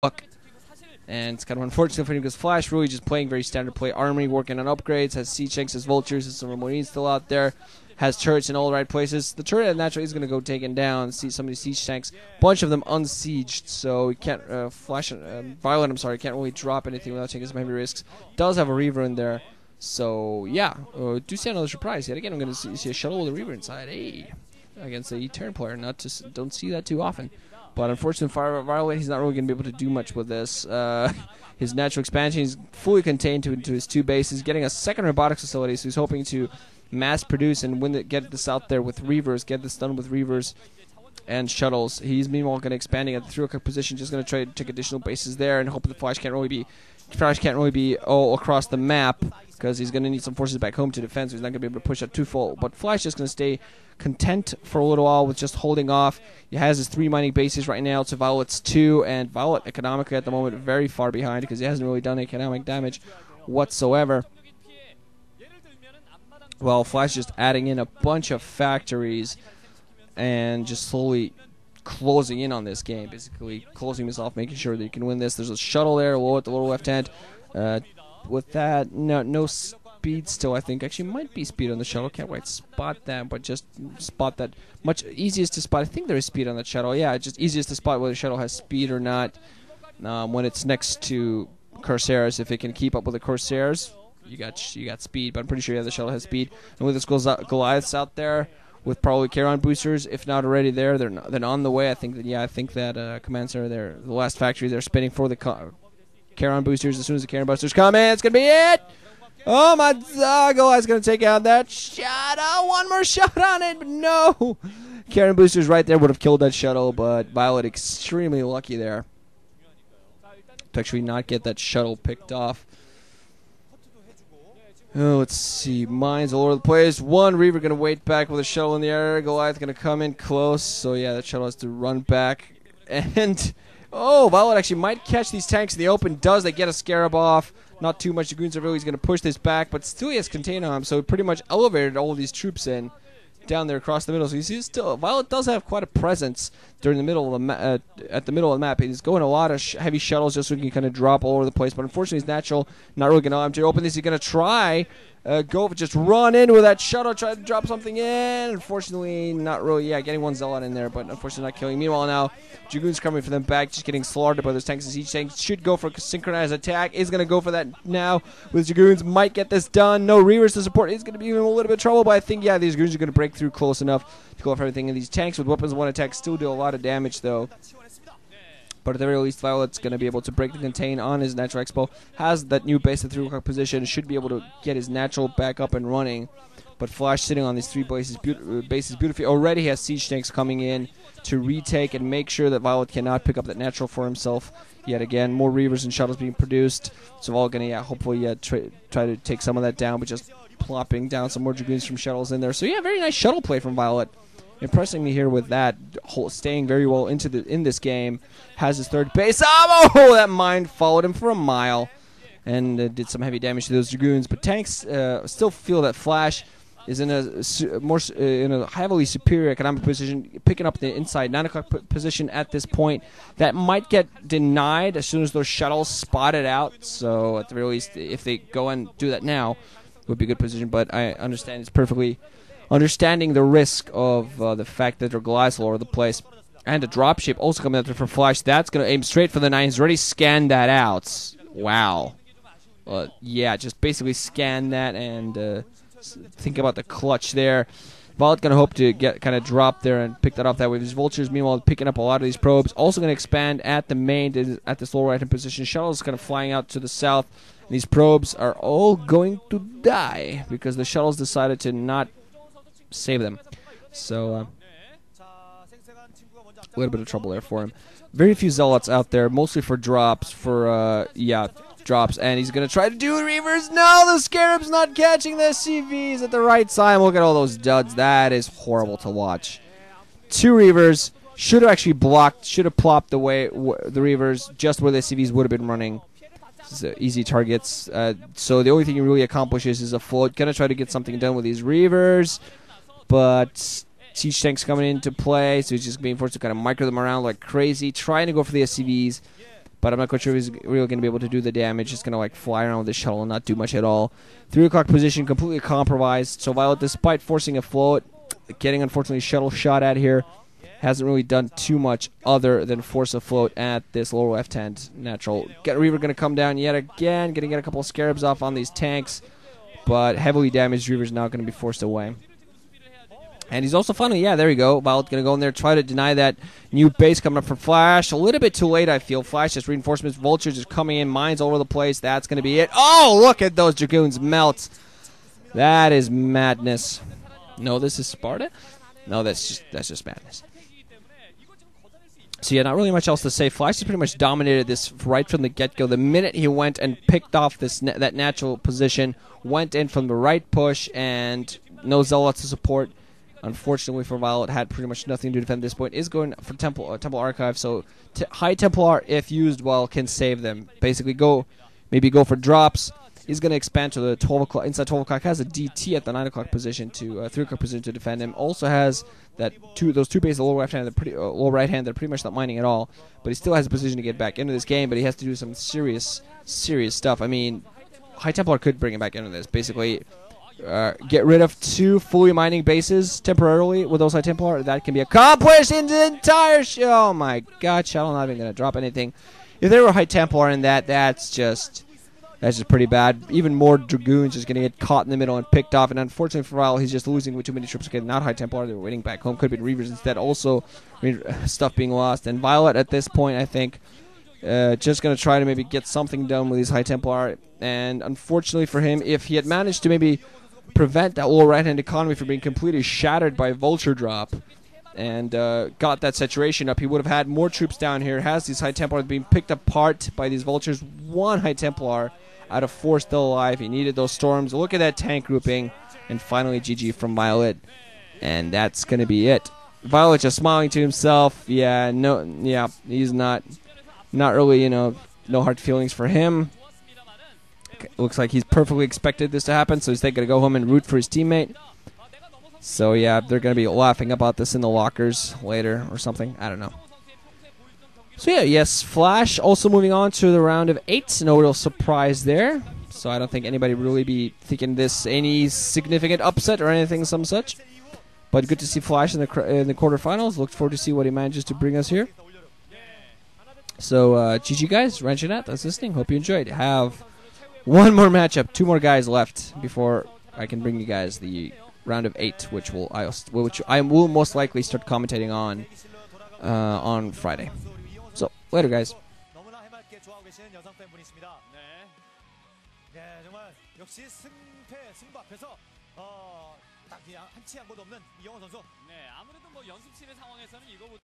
luck. And it's kind of unfortunate for him because Flash really just playing very standard play. Armory working on upgrades, has siege tanks, has vultures, has some Marines still out there, has turrets in all the right places. The turret naturally is going to go taken down. See some of these siege tanks, bunch of them unsieged, so he can't Violet. I'm sorry, can't really drop anything without taking some heavy risks. Does have a Reaver in there, so yeah. Do see another surprise yet again. I'm going to see a shuttle with a Reaver inside. Hey, against a Terran player, don't see that too often. But unfortunately, Violet, he's not really going to be able to do much with this. His natural expansion is fully contained to his two bases, getting a second robotics facility, so he's hoping to mass produce and get this out there with Reavers, get this done with Reavers and shuttles. He's meanwhile going to expanding at the 3 o'clock position, just going to try to take additional bases there and hope the Flash can't really be all across the map, because he's going to need some forces back home to defend, so he's not going to be able to push that too full. But Flash is going to stay content for a little while with just holding off. He has his 3 mining bases right now to Violet's 2, and Violet economically at the moment very far behind because he hasn't really done economic damage whatsoever. Well, Flash just adding in a bunch of factories and just slowly closing in on this game, basically closing himself, making sure that he can win this. There's a shuttle there low at the lower left hand. With that, no speed still, I think. Actually, might be speed on the shuttle. Can't quite spot that, but just spot that. Much easiest to spot. I think there is speed on the shuttle. Yeah, just easiest to spot whether the shuttle has speed or not when it's next to Corsairs. If it can keep up with the Corsairs, you got speed. But I'm pretty sure the shuttle has speed. And with this Goliaths out there, with probably Charon boosters, if not already there, they're on the way. I think that command center there, the last factory they're spinning for the Charon boosters. As soon as the Charon boosters come in, it's gonna be it. Oh my God, Goliath's gonna take out that shuttle. One more shot on it, but no. Charon boosters right there would have killed that shuttle, but Violet extremely lucky there to actually not get that shuttle picked off. Oh, let's see. Mines all over the place. One Reaver going to wait back with a shuttle in the air. Goliath going to come in close. So, yeah, that shuttle has to run back. And, oh, Violet actually might catch these tanks in the open. Does. They get a Scarab off. Not too much. Dragoons are really going to push this back. But still he has contain on him. So he pretty much elevated all of these troops in down there across the middle. So you see, still Violet does have quite a presence during the middle of the at the middle of the map. He's going a lot of heavy shuttles just so he can kind of drop all over the place. But unfortunately, he's natural. Not really going to allow him to open this. He's going to try just run in with that shuttle, try to drop something in. Unfortunately, not really. Yeah, getting one Zealot in there, but unfortunately not killing. Meanwhile, now Dragoons coming for them back, just getting slaughtered by those tanks. Each tank should go for a synchronized attack. Is going to go for that now with Dragoons. Might get this done. No Reavers to support. Is going to be in a little bit of trouble, but I think, yeah, these Dragoons are going to break through close enough to go off everything. And these tanks with weapons of one attack still do a lot of damage, though. But at the very least, Violet's going to be able to break the contain on his natural expo. Has that new base at 3 o'clock position. Should be able to get his natural back up and running. But Flash sitting on these 3 bases beautifully. Already has siege tanks coming in to retake and make sure that Violet cannot pick up that natural for himself. Yet again, more Reavers and shuttles being produced. So all going to, hopefully try to take some of that down. But just plopping down some more Dragoons from shuttles in there. So yeah, very nice shuttle play from Violet. Impressing me here with that, staying very well in this game. Has his 3rd base. Oh, that mine followed him for a mile and did some heavy damage to those Dragoons. But tanks still feel that Flash is in a heavily superior economic position, picking up the inside 9 o'clock position at this point. That might get denied as soon as those shuttles spot it out. So at the very least, if they go and do that now, it would be a good position. But I understand it's perfectly understanding the risk of the fact that they're Goliaths all over the place. And a dropship also coming out there for Flash. That's going to aim straight for the 9. He's already scanned that out. Wow. Yeah, just basically scan that and think about the clutch there. Violet going to hope to get kind of drop there and pick that up that way. These vultures, meanwhile, picking up a lot of these probes. Also going to expand at the main, at this lower right-hand position. Shuttles kind of flying out to the south. And these probes are all going to die because the shuttles decided to not save them. So a little bit of trouble there for him. Very few Zealots out there, mostly for drops, drops, and he's going to try to do Reavers. No, the Scarab's not catching the CVs at the right time. Look at all those duds. That is horrible to watch. 2 Reavers should have actually blocked, should have plopped away the Reavers just where the CVs would have been running. This is easy targets. So the only thing he really accomplishes is a float. Going to try to get something done with these Reavers. But siege tanks coming into play, so he's just being forced to kind of micro them around like crazy, trying to go for the SCVs. but I'm not quite sure if he's really going to be able to do the damage. Just going to like fly around with the shuttle and not do much at all. 3 o'clock position completely compromised. So Violet, despite forcing a float, getting unfortunately shuttle shot at here, hasn't really done too much other than force a float at this lower left-hand natural. Reaver going to come down yet again, going to get a couple of scarabs off on these tanks, but heavily damaged Reaver's now going to be forced away. And he's also finally, yeah, there you go. Violet's going to go in there, try to deny that new base coming up from Flash. A little bit too late, I feel. Flash just reinforcements. Vultures just coming in. Mines all over the place. That's going to be it. Oh, look at those Dragoons melt. That is madness. No, this is Sparta? No, that's just madness. So yeah, not really much else to say. Flash has pretty much dominated this right from the get-go. The minute he went and picked off that natural position, went in from the right push, and no Zealots to support. Unfortunately for Violet, had pretty much nothing to defend at this point. Is going for Temple Archive, so High Templar, if used well, can save them. Basically, maybe go for drops. He's going to expand to the 12 o'clock. Inside 12 o'clock, has a DT at the 9 o'clock position 3 o'clock position to defend him. Also has those two bases, lower left hand, lower right hand. They're pretty much not mining at all. But he still has a position to get back into this game. But he has to do some serious stuff. I mean, High Templar could bring him back into this. Basically, get rid of 2 fully mining bases temporarily with those High Templar. That can be accomplished in the entire show. Oh my God, Shadow not even going to drop anything. If there were High Templar in that, that's just pretty bad. Even more Dragoons just going to get caught in the middle and picked off. And unfortunately for Vile, he's just losing with too many troops. Okay, not High Templar. They were waiting back home. Could have been Reavers instead. Also, stuff being lost. And Violet at this point, I think, just going to try to maybe get something done with these High Templar. And unfortunately for him, if he had managed to maybe prevent that lower right-hand economy from being completely shattered by Vulture drop and got that saturation up, he would have had more troops down here. Has these High Templar being picked apart by these Vultures. 1 High Templar out of 4 still alive. He needed those storms. Look at that tank grouping. And finally GG from Violet. And that's going to be it. Violet just smiling to himself. Yeah, he's not really, no hard feelings for him. Looks like he's perfectly expected this to happen, so he's going to go home and root for his teammate. So yeah, they're going to be laughing about this in the lockers later or something. I don't know. So yeah, yes, Flash also moving on to the round of 8. No real surprise there. So I don't think anybody really be thinking this any significant upset or anything some such. But good to see Flash in the quarterfinals. Look forward to see what he manages to bring us here. So GG guys, Ranchanet, that's listening. Hope you enjoyed. Have one more matchup, 2 more guys left before I can bring you guys the round of 8, which I will most likely start commentating on Friday. So later, guys.